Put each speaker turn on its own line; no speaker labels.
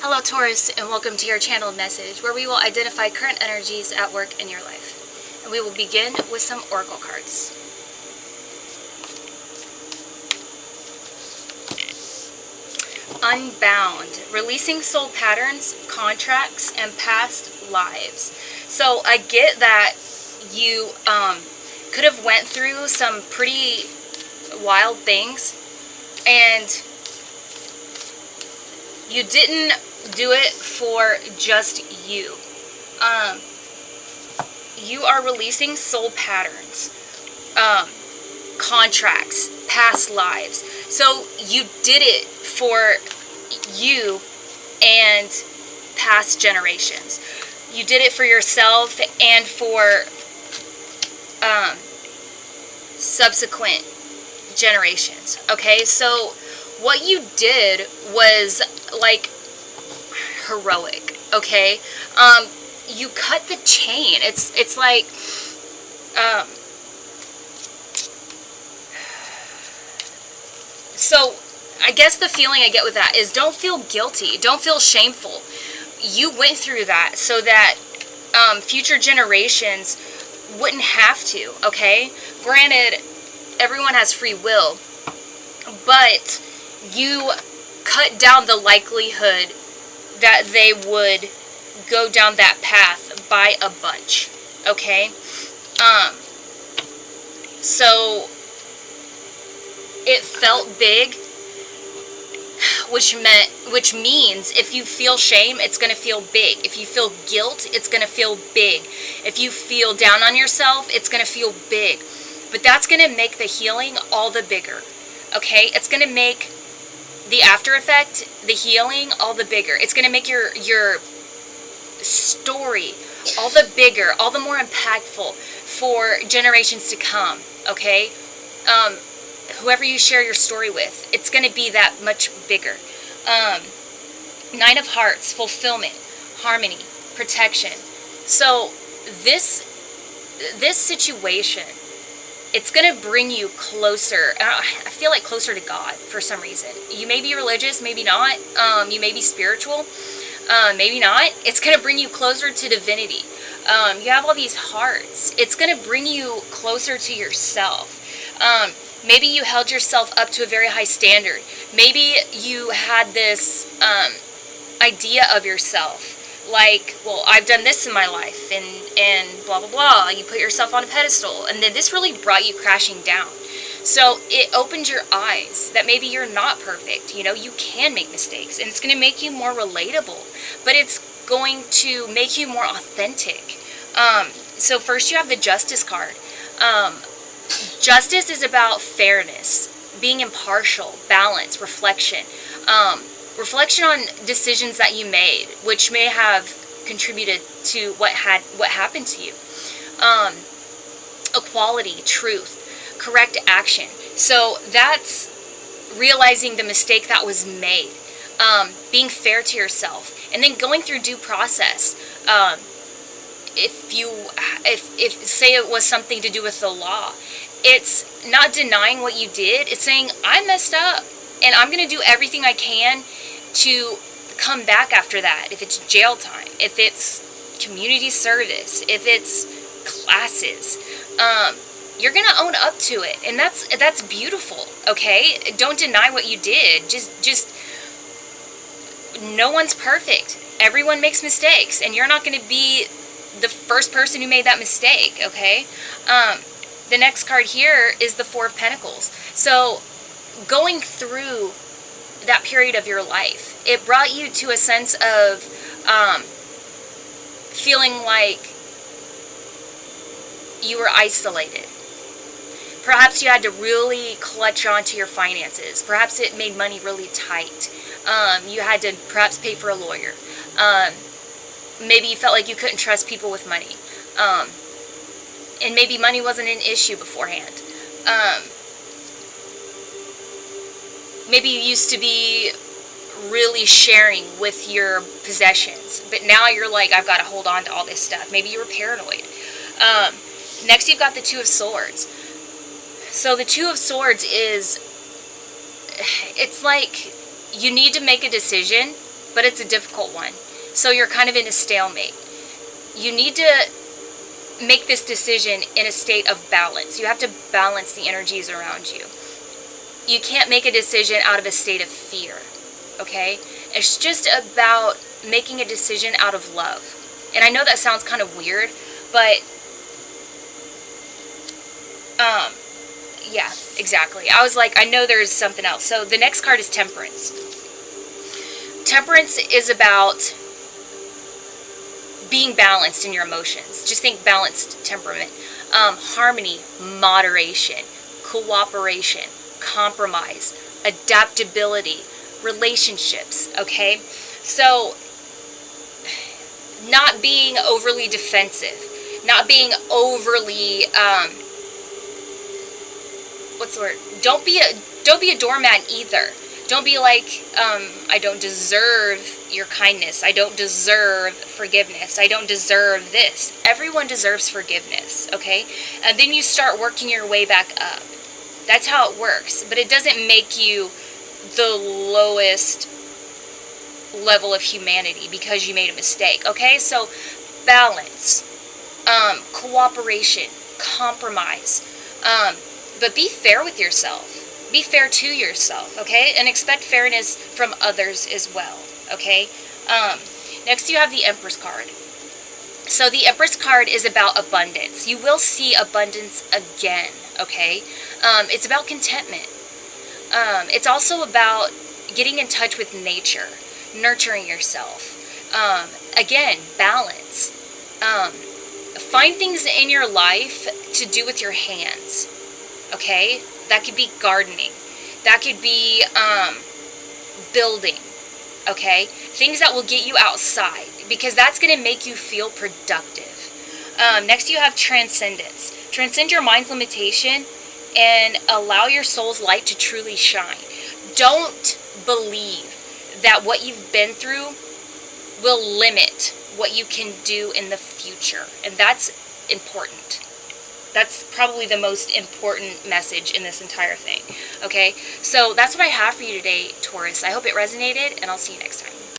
Hello Taurus, and welcome to your channeled message where we will identify current energies at work in your life. And we will begin with some oracle cards. Unbound, releasing soul patterns, contracts, and past lives. So I get that you could have went through some pretty wild things and you didn't do it for just you. You are releasing soul patterns, contracts, past lives. So you did it for you and past generations. You did it for yourself and for subsequent generations. Okay, so what you did was like heroic. Okay, you cut the chain. It's like so I guess the feeling I get with that is don't feel guilty, don't feel shameful. You went through that so that future generations wouldn't have to. Okay, granted, everyone has free will, but you cut down the likelihood that they would go down that path by a bunch. Okay, so it felt big, which means if you feel shame, it's going to feel big. If you feel guilt, it's going to feel big. If you feel down on yourself, it's going to feel big. But that's going to make the healing all the bigger. Okay, it's going to make the after effect, the healing, all the bigger. It's going to make your story all the bigger, all the more impactful for generations to come. Okay, whoever you share your story with, it's going to be that much bigger. Nine of Hearts, fulfillment, harmony, protection. So this situation, it's going to bring you closer. I feel like closer to God for some reason. You may be religious, maybe not. You may be spiritual, maybe not. It's going to bring you closer to divinity. You have all these hearts. It's going to bring you closer to yourself. Maybe you held yourself up to a very high standard. Maybe you had this idea of yourself. Like, well, I've done this in my life, and blah, blah, blah. You put yourself on a pedestal, and then this really brought you crashing down. So it opened your eyes that maybe you're not perfect. You know, you can make mistakes, and it's going to make you more relatable, but it's going to make you more authentic. So first you have the Justice card. Justice is about fairness, being impartial, balance, reflection. Reflection on decisions that you made, which may have contributed to what happened to you. Equality, truth, correct action. So that's realizing the mistake that was made, being fair to yourself, and then going through due process. If say it was something to do with the law, it's not denying what you did. It's saying, I messed up, and I'm going to do everything I can to come back after that. If it's jail time, if it's community service, if it's classes, you're going to own up to it, and that's beautiful. Okay, don't deny what you did. Just no one's perfect. Everyone makes mistakes, and you're not going to be the first person who made that mistake. Okay, the next card here is the Four of Pentacles. So going through that period of your life, it brought you to a sense of feeling like you were isolated. Perhaps you had to really clutch onto your finances. Perhaps it made money really tight. You had to perhaps pay for a lawyer. Maybe you felt like you couldn't trust people with money. And maybe money wasn't an issue beforehand. Maybe you used to be really sharing with your possessions, but now you're like, I've got to hold on to all this stuff. Maybe you were paranoid. Next, you've got the Two of Swords. So the Two of Swords is, it's like you need to make a decision but it's a difficult one. So you're kind of in a stalemate. You need to make this decision in a state of balance. You have to balance the energies around you. You can't make a decision out of a state of fear, okay? It's just about making a decision out of love. And I know that sounds kind of weird, but yeah, exactly. I was like, I know there's something else. So the next card is Temperance. Temperance is about being balanced in your emotions. Just think balanced temperament. Harmony, moderation, cooperation, compromise, adaptability, relationships, okay? So, not being overly defensive, not being overly, what's the word? Don't be a doormat either. Don't be like, I don't deserve your kindness. I don't deserve forgiveness. I don't deserve this. Everyone deserves forgiveness, okay? And then you start working your way back up. That's how it works. But it doesn't make you the lowest level of humanity because you made a mistake, okay? So balance, cooperation, compromise, but be fair with yourself. Be fair to yourself, okay? And expect fairness from others as well, okay? Next you have the Empress card. So the Empress card is about abundance. You will see abundance again, okay? It's about contentment. It's also about getting in touch with nature, nurturing yourself. Again, balance. Find things in your life to do with your hands, okay? That could be gardening. That could be building, okay? Things that will get you outside, because that's going to make you feel productive. Next you have Transcendence. Transcend your mind's limitation and allow your soul's light to truly shine. Don't believe that what you've been through will limit what you can do in the future. And that's important. That's probably the most important message in this entire thing. Okay? So that's what I have for you today, Taurus. I hope it resonated, and I'll see you next time.